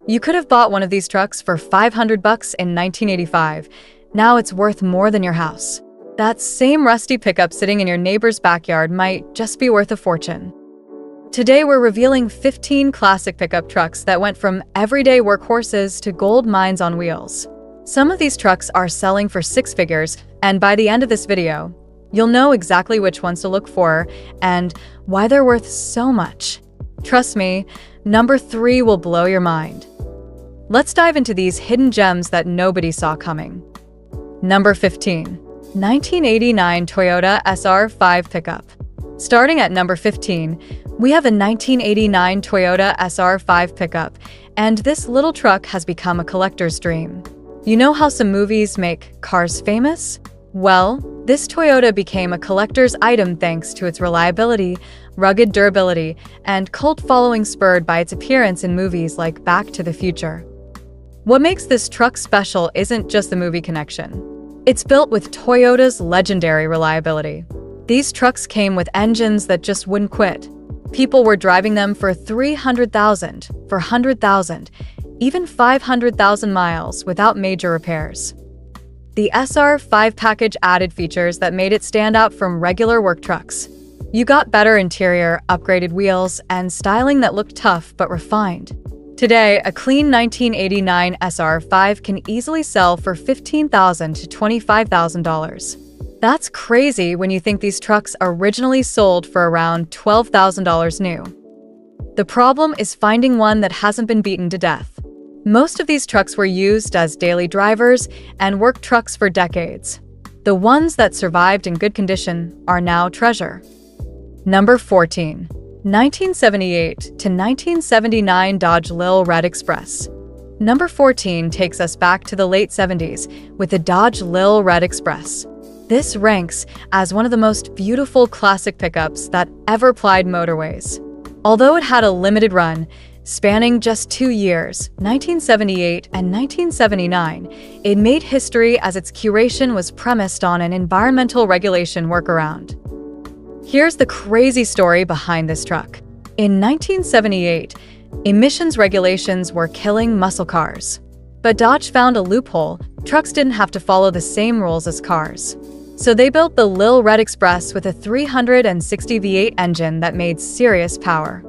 You could have bought one of these trucks for $500 in 1985. Now it's worth more than your house. That same rusty pickup sitting in your neighbor's backyard might just be worth a fortune. Today we're revealing 15 classic pickup trucks that went from everyday workhorses to gold mines on wheels. Some of these trucks are selling for six figures, and by the end of this video, you'll know exactly which ones to look for and why they're worth so much. Trust me, number 3 will blow your mind. Let's dive into these hidden gems that nobody saw coming. Number 15. 1989 Toyota SR5 Pickup. Starting at number 15, we have a 1989 Toyota SR5 Pickup, and this little truck has become a collector's dream. You know how some movies make cars famous? Well, this Toyota became a collector's item thanks to its reliability, rugged durability, and cult following spurred by its appearance in movies like Back to the Future. What makes this truck special isn't just the movie connection. It's built with Toyota's legendary reliability. These trucks came with engines that just wouldn't quit. People were driving them for 300,000, for 100,000, even 500,000 miles without major repairs. The SR5 package added features that made it stand out from regular work trucks. You got better interior, upgraded wheels, and styling that looked tough but refined. Today, a clean 1989 SR5 can easily sell for $15,000 to $25,000. That's crazy when you think these trucks originally sold for around $12,000 new. The problem is finding one that hasn't been beaten to death. Most of these trucks were used as daily drivers and work trucks for decades. The ones that survived in good condition are now treasure. Number 14. 1978 to 1979 Dodge Lil Red Express. Number 14 takes us back to the late 70s with the Dodge Lil Red Express. This ranks as one of the most beautiful classic pickups that ever plied motorways. Although it had a limited run, spanning just 2 years, 1978 and 1979, it made history as its curation was premised on an environmental regulation workaround. Here's the crazy story behind this truck. In 1978, emissions regulations were killing muscle cars. But Dodge found a loophole. Trucks didn't have to follow the same rules as cars. So they built the Lil Red Express with a 360 V8 engine that made serious power.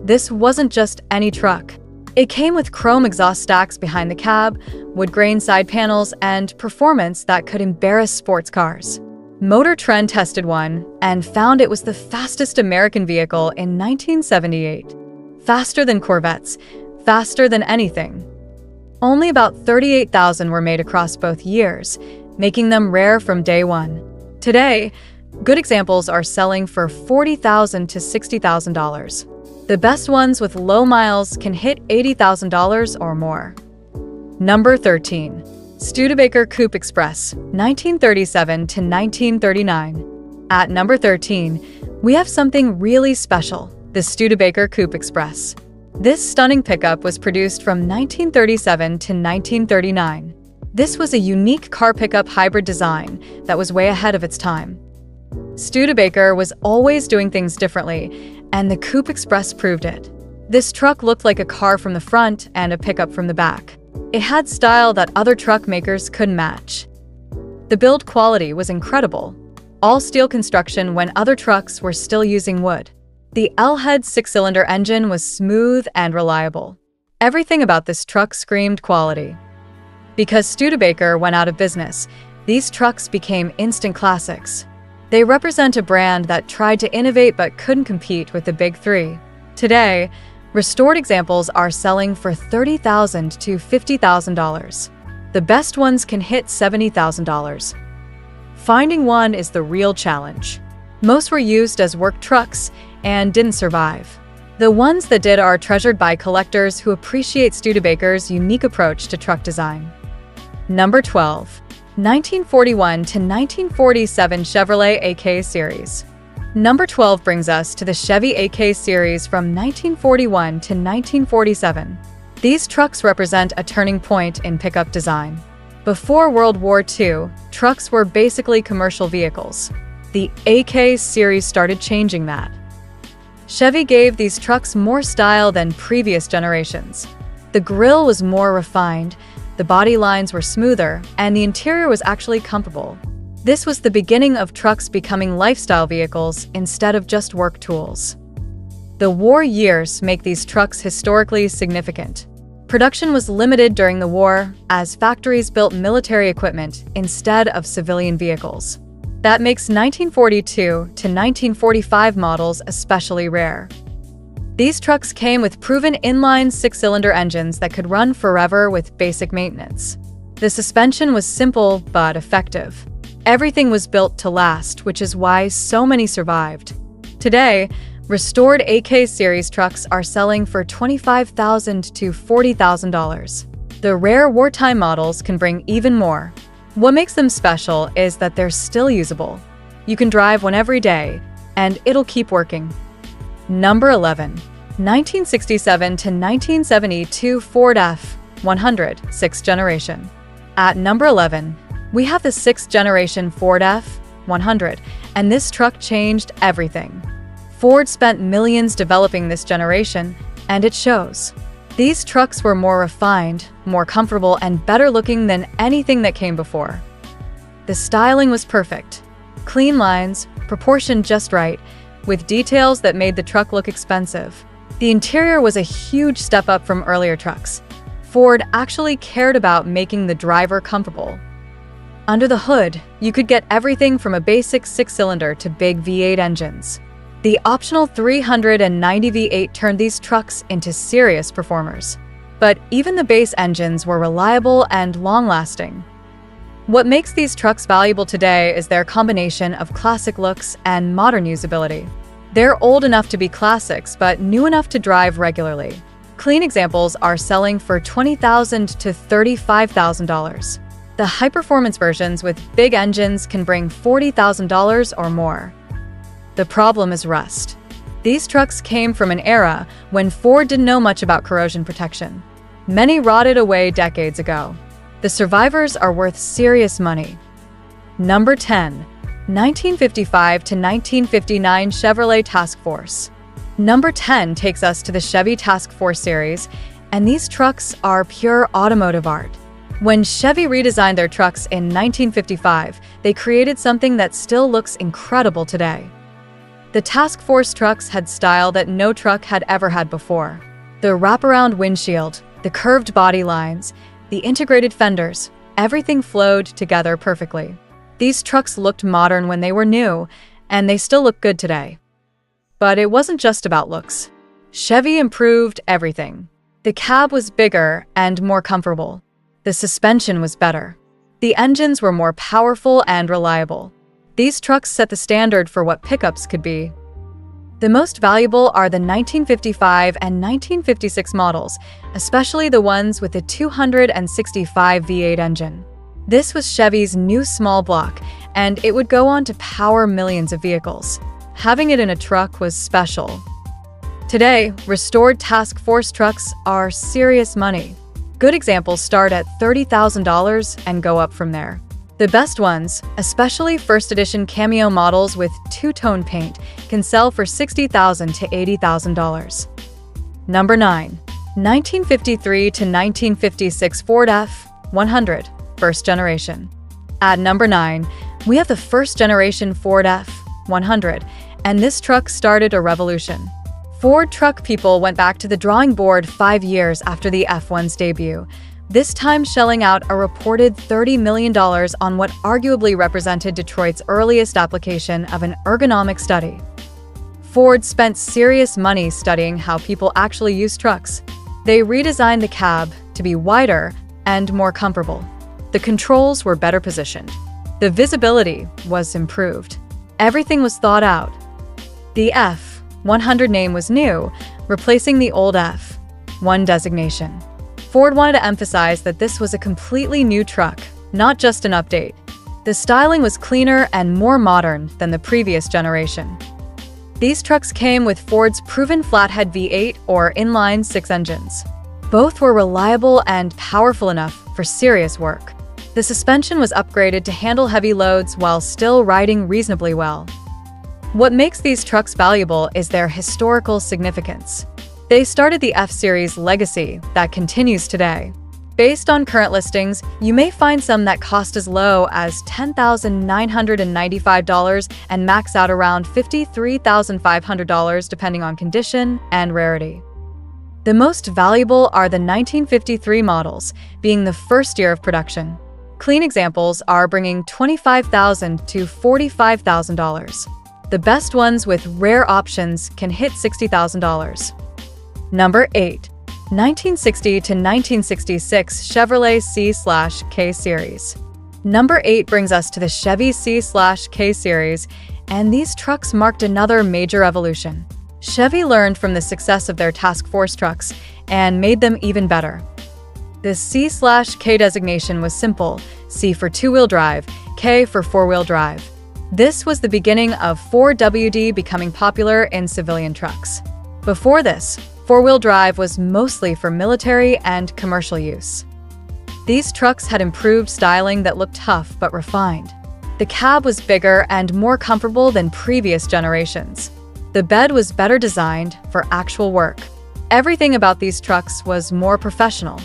This wasn't just any truck. It came with chrome exhaust stacks behind the cab, wood grain side panels, and performance that could embarrass sports cars. Motor Trend tested one and found it was the fastest American vehicle in 1978. Faster than Corvettes, faster than anything. Only about 38,000 were made across both years, making them rare from day one. Today, good examples are selling for $40,000 to $60,000. The best ones with low miles can hit $80,000 or more. Number 13. Studebaker Coupe Express, 1937 to 1939. At number 13, we have something really special, the Studebaker Coupe Express. This stunning pickup was produced from 1937 to 1939. This was a unique car pickup hybrid design that was way ahead of its time. Studebaker was always doing things differently, and the Coupe Express proved it. This truck looked like a car from the front and a pickup from the back. It had style that other truck makers couldn't match. The build quality was incredible. All steel construction when other trucks were still using wood. The L-head 6-cylinder engine was smooth and reliable. Everything about this truck screamed quality. Because Studebaker went out of business, these trucks became instant classics. They represent a brand that tried to innovate but couldn't compete with the big three. Today, restored examples are selling for $30,000 to $50,000. The best ones can hit $70,000. Finding one is the real challenge. Most were used as work trucks and didn't survive. The ones that did are treasured by collectors who appreciate Studebaker's unique approach to truck design. Number 12. 1941 to 1947 Chevrolet AK Series. Number 12 brings us to the Chevy AK Series from 1941 to 1947. These trucks represent a turning point in pickup design. Before World War II, trucks were basically commercial vehicles. The AK Series started changing that. Chevy gave these trucks more style than previous generations. The grille was more refined, the body lines were smoother, and the interior was actually comfortable. This was the beginning of trucks becoming lifestyle vehicles instead of just work tools. The war years make these trucks historically significant. Production was limited during the war, as factories built military equipment instead of civilian vehicles. That makes 1942 to 1945 models especially rare. These trucks came with proven inline six-cylinder engines that could run forever with basic maintenance. The suspension was simple but effective. Everything was built to last, which is why so many survived. Today, restored AK series trucks are selling for $25,000 to $40,000. The rare wartime models can bring even more. What makes them special is that they're still usable. You can drive one every day, and it'll keep working. Number 11. 1967 to 1972 Ford F-100 6th generation. At number 11, we have the 6th generation Ford F-100, and this truck changed everything. Ford spent millions developing this generation, and it shows. These trucks were more refined, more comfortable, and better looking than anything that came before. The styling was perfect. Clean lines, proportioned just right, with details that made the truck look expensive. The interior was a huge step up from earlier trucks. Ford actually cared about making the driver comfortable. Under the hood, you could get everything from a basic six-cylinder to big V8 engines. The optional 390 V8 turned these trucks into serious performers. But even the base engines were reliable and long-lasting. What makes these trucks valuable today is their combination of classic looks and modern usability. They're old enough to be classics, but new enough to drive regularly. Clean examples are selling for $20,000 to $35,000. The high-performance versions with big engines can bring $40,000 or more. The problem is rust. These trucks came from an era when Ford didn't know much about corrosion protection. Many rotted away decades ago. The survivors are worth serious money. Number 10. 1955 to 1959 Chevrolet Task Force. Number 10 takes us to the Chevy Task Force series, and these trucks are pure automotive art. When Chevy redesigned their trucks in 1955, they created something that still looks incredible today. The Task Force trucks had style that no truck had ever had before. The wraparound windshield, the curved body lines, the integrated fenders, everything flowed together perfectly. These trucks looked modern when they were new, and they still look good today. But it wasn't just about looks. Chevy improved everything. The cab was bigger and more comfortable. The suspension was better. The engines were more powerful and reliable. These trucks set the standard for what pickups could be. The most valuable are the 1955 and 1956 models, especially the ones with the 265 V8 engine. This was Chevy's new small block, and it would go on to power millions of vehicles. Having it in a truck was special. Today, restored Task Force trucks are serious money. Good examples start at $30,000 and go up from there. The best ones, especially first edition cameo models with two-tone paint, can sell for $60,000 to $80,000. Number 9. 1953 to 1956 Ford F-100 First Generation. At number 9, we have the first generation Ford F-100, and this truck started a revolution. Ford truck people went back to the drawing board 5 years after the F1's debut, this time shelling out a reported $30 million on what arguably represented Detroit's earliest application of an ergonomic study. Ford spent serious money studying how people actually use trucks. They redesigned the cab to be wider and more comfortable. The controls were better positioned. The visibility was improved. Everything was thought out. The F-100 name was new, replacing the old F-1 designation. Ford wanted to emphasize that this was a completely new truck, not just an update. The styling was cleaner and more modern than the previous generation. These trucks came with Ford's proven flathead V8 or inline six engines. Both were reliable and powerful enough for serious work. The suspension was upgraded to handle heavy loads while still riding reasonably well. What makes these trucks valuable is their historical significance. They started the F-Series legacy that continues today. Based on current listings, you may find some that cost as low as $10,995 and max out around $53,500 depending on condition and rarity. The most valuable are the 1953 models, being the first year of production. Clean examples are bringing $25,000 to $45,000. The best ones with rare options can hit $60,000. Number 8. 1960 to 1966 Chevrolet C/K Series. Number 8 brings us to the Chevy C/K Series, and these trucks marked another major evolution. Chevy learned from the success of their Task Force trucks and made them even better. The C/K designation was simple: C for two-wheel drive, K for four-wheel drive. This was the beginning of 4WD becoming popular in civilian trucks. Before this, four-wheel drive was mostly for military and commercial use. These trucks had improved styling that looked tough but refined. The cab was bigger and more comfortable than previous generations. The bed was better designed for actual work. Everything about these trucks was more professional.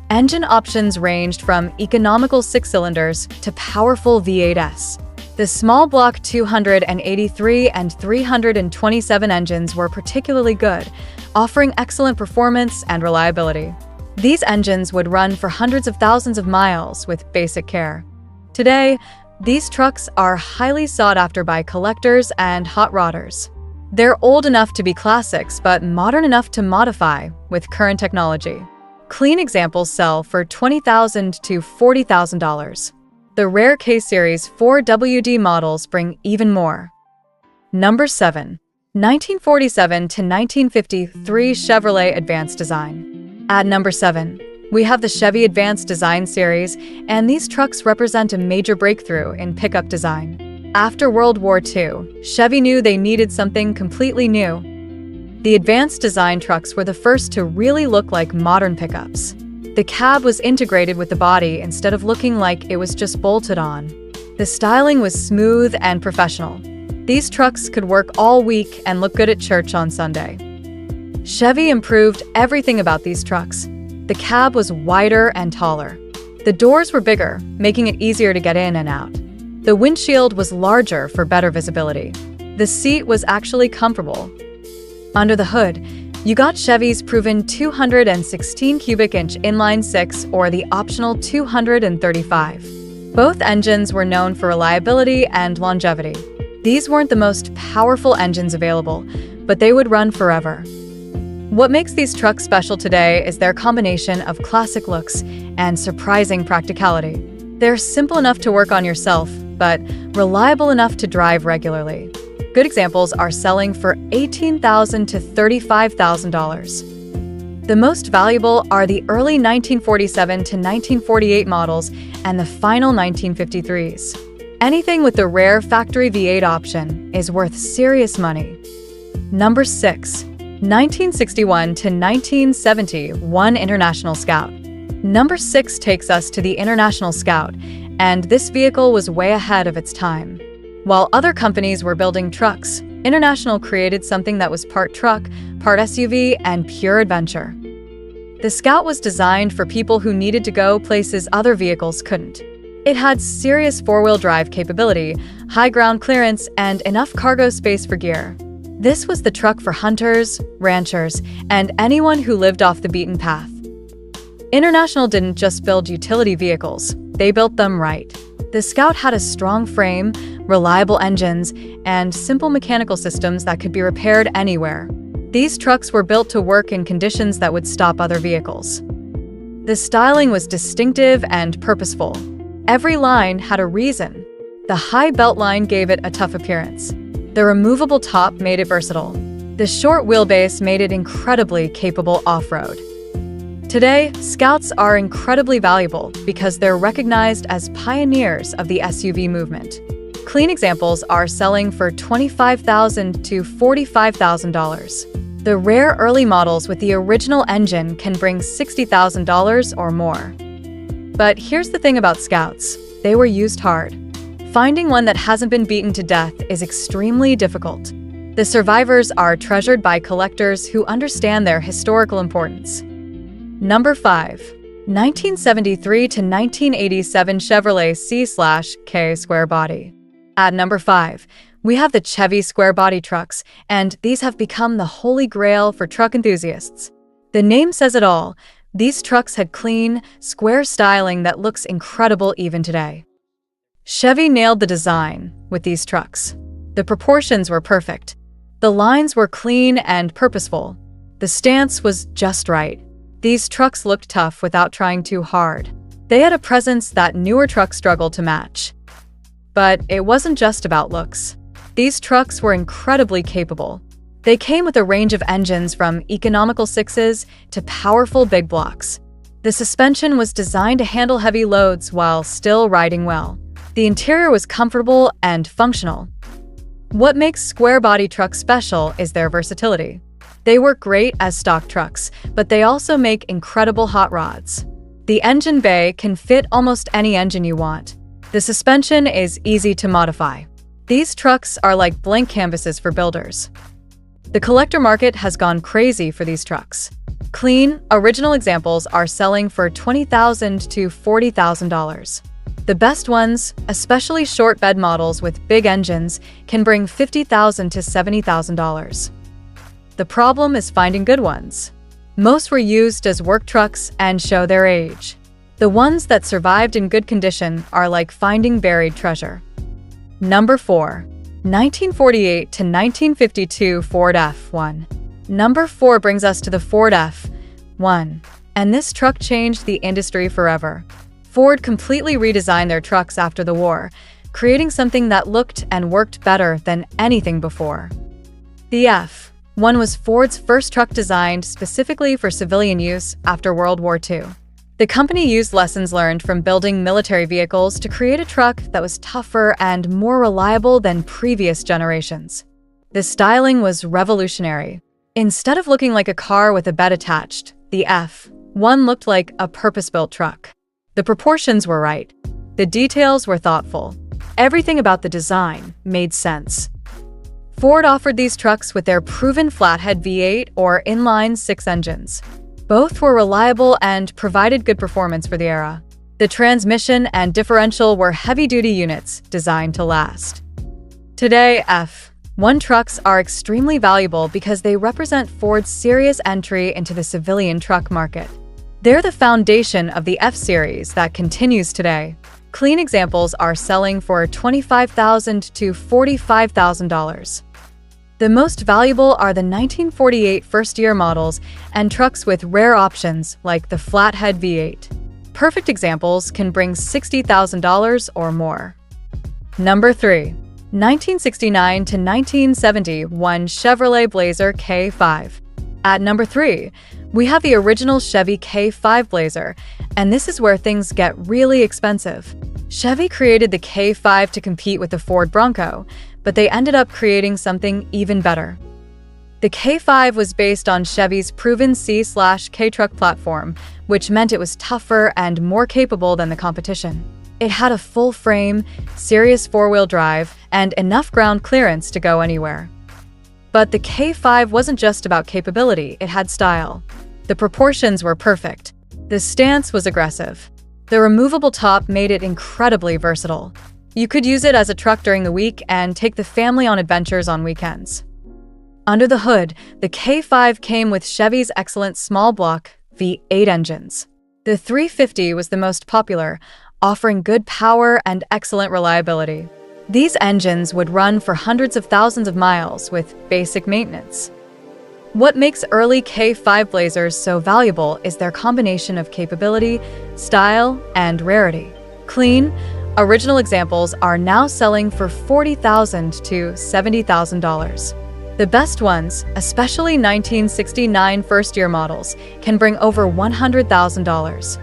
Engine options ranged from economical 6-cylinders to powerful V8s. The small block 283 and 327 engines were particularly good, offering excellent performance and reliability. These engines would run for hundreds of thousands of miles with basic care. Today, these trucks are highly sought after by collectors and hot rodders. They're old enough to be classics, but modern enough to modify with current technology. Clean examples sell for $20,000 to $40,000. The rare K-Series 4WD models bring even more. Number 7. 1947 to 1953 Chevrolet Advanced Design. At number 7, we have the Chevy Advanced Design series, and these trucks represent a major breakthrough in pickup design. After World War II, Chevy knew they needed something completely new. The Advanced Design trucks were the first to really look like modern pickups. The cab was integrated with the body instead of looking like it was just bolted on. The styling was smooth and professional. These trucks could work all week and look good at church on Sunday. Chevy improved everything about these trucks. The cab was wider and taller. The doors were bigger, making it easier to get in and out. The windshield was larger for better visibility. The seat was actually comfortable. Under the hood, you got Chevy's proven 216 cubic inch inline-six or the optional 235. Both engines were known for reliability and longevity. These weren't the most powerful engines available, but they would run forever. What makes these trucks special today is their combination of classic looks and surprising practicality. They're simple enough to work on yourself, but reliable enough to drive regularly. Good examples are selling for $18,000 to $35,000. The most valuable are the early 1947 to 1948 models and the final 1953s. Anything with the rare factory V8 option is worth serious money. Number 6. 1961 to 1971 International Scout. Number 6 takes us to the International Scout, and this vehicle was way ahead of its time. While other companies were building trucks, International created something that was part truck, part SUV, and pure adventure. The Scout was designed for people who needed to go places other vehicles couldn't. It had serious four-wheel drive capability, high ground clearance, and enough cargo space for gear. This was the truck for hunters, ranchers, and anyone who lived off the beaten path. International didn't just build utility vehicles, they built them right. The Scout had a strong frame, reliable engines, and simple mechanical systems that could be repaired anywhere. These trucks were built to work in conditions that would stop other vehicles. The styling was distinctive and purposeful. Every line had a reason. The high belt line gave it a tough appearance. The removable top made it versatile. The short wheelbase made it incredibly capable off-road. Today, Scouts are incredibly valuable because they're recognized as pioneers of the SUV movement. Clean examples are selling for $25,000 to $45,000. The rare early models with the original engine can bring $60,000 or more. But here's the thing about Scouts: they were used hard. Finding one that hasn't been beaten to death is extremely difficult. The survivors are treasured by collectors who understand their historical importance. Number 5. 1973 to 1987 Chevrolet C/K square body. At number 5, we have the Chevy square body trucks, and these have become the holy grail for truck enthusiasts. The name says it all. These trucks had clean, square styling that looks incredible even today. Chevy nailed the design with these trucks. The proportions were perfect. The lines were clean and purposeful. The stance was just right. These trucks looked tough without trying too hard. They had a presence that newer trucks struggled to match. But it wasn't just about looks. These trucks were incredibly capable. They came with a range of engines from economical sixes to powerful big blocks. The suspension was designed to handle heavy loads while still riding well. The interior was comfortable and functional. What makes square body trucks special is their versatility. They work great as stock trucks, but they also make incredible hot rods. The engine bay can fit almost any engine you want. The suspension is easy to modify. These trucks are like blank canvases for builders. The collector market has gone crazy for these trucks. Clean, original examples are selling for $20,000 to $40,000. The best ones, especially short bed models with big engines, can bring $50,000 to $70,000. The problem is finding good ones. Most were used as work trucks and show their age. The ones that survived in good condition are like finding buried treasure. Number 4. 1948 to 1952 Ford F1. Number 4 brings us to the Ford F1, and this truck changed the industry forever. Ford completely redesigned their trucks after the war, creating something that looked and worked better than anything before. The F1 was Ford's first truck designed specifically for civilian use after World War II. The company used lessons learned from building military vehicles to create a truck that was tougher and more reliable than previous generations. The styling was revolutionary. Instead of looking like a car with a bed attached, the F1 looked like a purpose-built truck. The proportions were right. The details were thoughtful. Everything about the design made sense. Ford offered these trucks with their proven flathead V8 or inline-six engines. Both were reliable and provided good performance for the era. The transmission and differential were heavy-duty units designed to last. Today, F1 trucks are extremely valuable because they represent Ford's serious entry into the civilian truck market. They're the foundation of the F-Series that continues today. Clean examples are selling for $25,000 to $45,000. The most valuable are the 1948 first-year models and trucks with rare options like the flathead V8. Perfect examples can bring $60,000 or more. Number 3. 1969 to 1971 Chevrolet Blazer K5. At number 3, we have the original Chevy K5 Blazer, and this is where things get really expensive. Chevy created the K5 to compete with the Ford Bronco, but they ended up creating something even better. The K5 was based on Chevy's proven C/K truck platform, which meant it was tougher and more capable than the competition. It had a full frame, serious four-wheel drive, and enough ground clearance to go anywhere. But the K5 wasn't just about capability, it had style. The proportions were perfect. The stance was aggressive. The removable top made it incredibly versatile. You could use it as a truck during the week and take the family on adventures on weekends. Under the hood, the K5 came with Chevy's excellent small-block V8 engines. The 350 was the most popular, offering good power and excellent reliability. These engines would run for hundreds of thousands of miles with basic maintenance. What makes early K5 Blazers so valuable is their combination of capability, style, and rarity. Clean, original examples are now selling for $40,000 to $70,000. The best ones, especially 1969 first-year models, can bring over $100,000.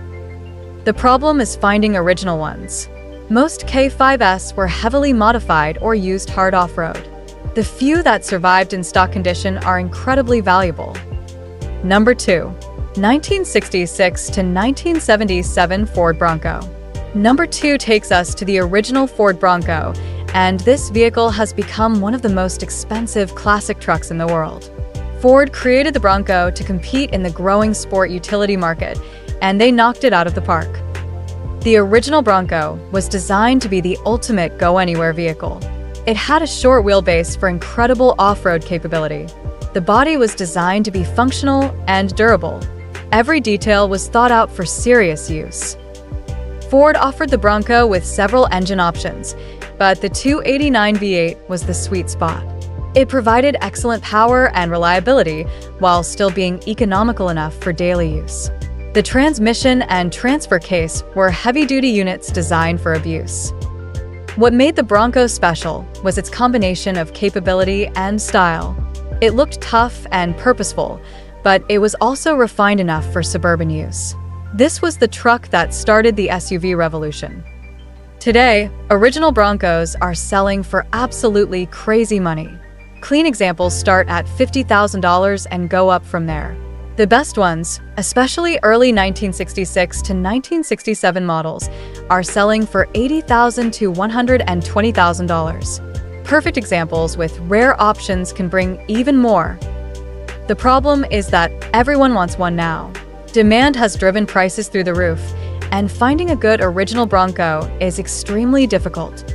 The problem is finding original ones. Most K5s were heavily modified or used hard off-road. The few that survived in stock condition are incredibly valuable. Number 2. 1966 to 1977 Ford Bronco. Number 2 takes us to the original Ford Bronco, and this vehicle has become one of the most expensive classic trucks in the world. Ford created the Bronco to compete in the growing sport utility market, and they knocked it out of the park. The original Bronco was designed to be the ultimate go-anywhere vehicle. It had a short wheelbase for incredible off-road capability. The body was designed to be functional and durable. Every detail was thought out for serious use. Ford offered the Bronco with several engine options, but the 289 V8 was the sweet spot. It provided excellent power and reliability while still being economical enough for daily use. The transmission and transfer case were heavy-duty units designed for abuse. What made the Bronco special was its combination of capability and style. It looked tough and purposeful, but it was also refined enough for suburban use. This was the truck that started the SUV revolution. Today, original Broncos are selling for absolutely crazy money. Clean examples start at $50,000 and go up from there. The best ones, especially early 1966 to 1967 models, are selling for $80,000 to $120,000. Perfect examples with rare options can bring even more. The problem is that everyone wants one now. Demand has driven prices through the roof, and finding a good original Bronco is extremely difficult.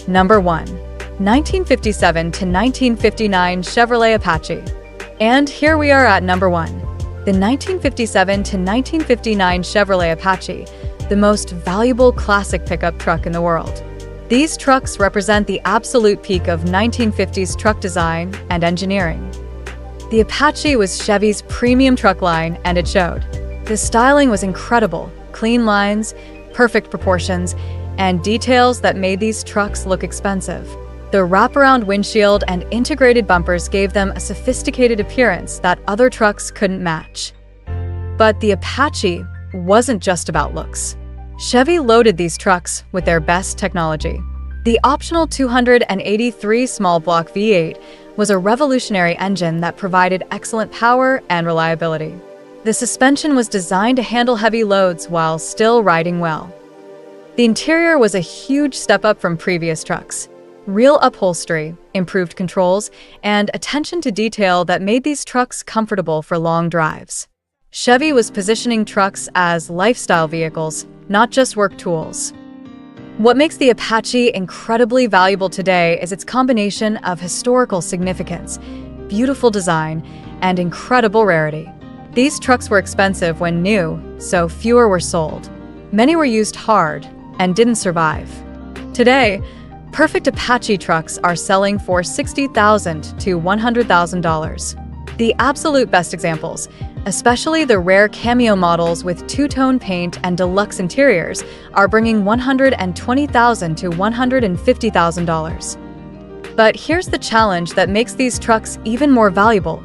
Number 1. 1957 to 1959 Chevrolet Apache. And here we are at number 1. The 1957 to 1959 Chevrolet Apache, the most valuable classic pickup truck in the world. These trucks represent the absolute peak of 1950s truck design and engineering. The Apache was Chevy's premium truck line, and it showed. The styling was incredible, clean lines, perfect proportions, and details that made these trucks look expensive. The wraparound windshield and integrated bumpers gave them a sophisticated appearance that other trucks couldn't match. But the Apache wasn't just about looks. Chevy loaded these trucks with their best technology. The optional 283 small block V8 was a revolutionary engine that provided excellent power and reliability. The suspension was designed to handle heavy loads while still riding well. The interior was a huge step up from previous trucks. Real upholstery, improved controls, and attention to detail that made these trucks comfortable for long drives. Chevy was positioning trucks as lifestyle vehicles, not just work tools. What makes the Apache incredibly valuable today is its combination of historical significance, beautiful design, and incredible rarity. These trucks were expensive when new, so fewer were sold. Many were used hard and didn't survive. Today, perfect Apache trucks are selling for $60,000 to $100,000. The absolute best examples, especially the rare cameo models with two-tone paint and deluxe interiors, are bringing $120,000 to $150,000. But here's the challenge that makes these trucks even more valuable.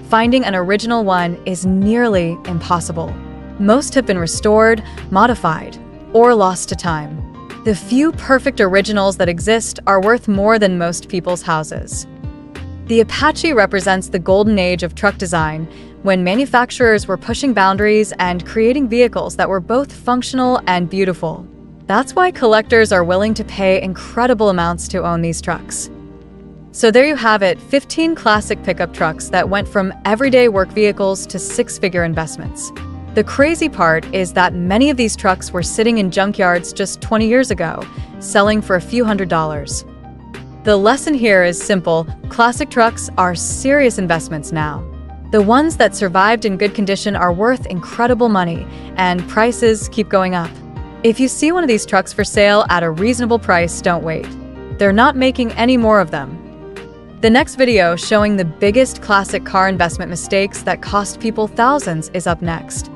Finding an original one is nearly impossible. Most have been restored, modified, or lost to time. The few perfect originals that exist are worth more than most people's houses. The Apache represents the golden age of truck design, when manufacturers were pushing boundaries and creating vehicles that were both functional and beautiful. That's why collectors are willing to pay incredible amounts to own these trucks. So there you have it, 15 classic pickup trucks that went from everyday work vehicles to six-figure investments. The crazy part is that many of these trucks were sitting in junkyards just 20 years ago, selling for a few $100s. The lesson here is simple: classic trucks are serious investments now. The ones that survived in good condition are worth incredible money, and prices keep going up. If you see one of these trucks for sale at a reasonable price, don't wait. They're not making any more of them. The next video showing the biggest classic car investment mistakes that cost people thousands is up next.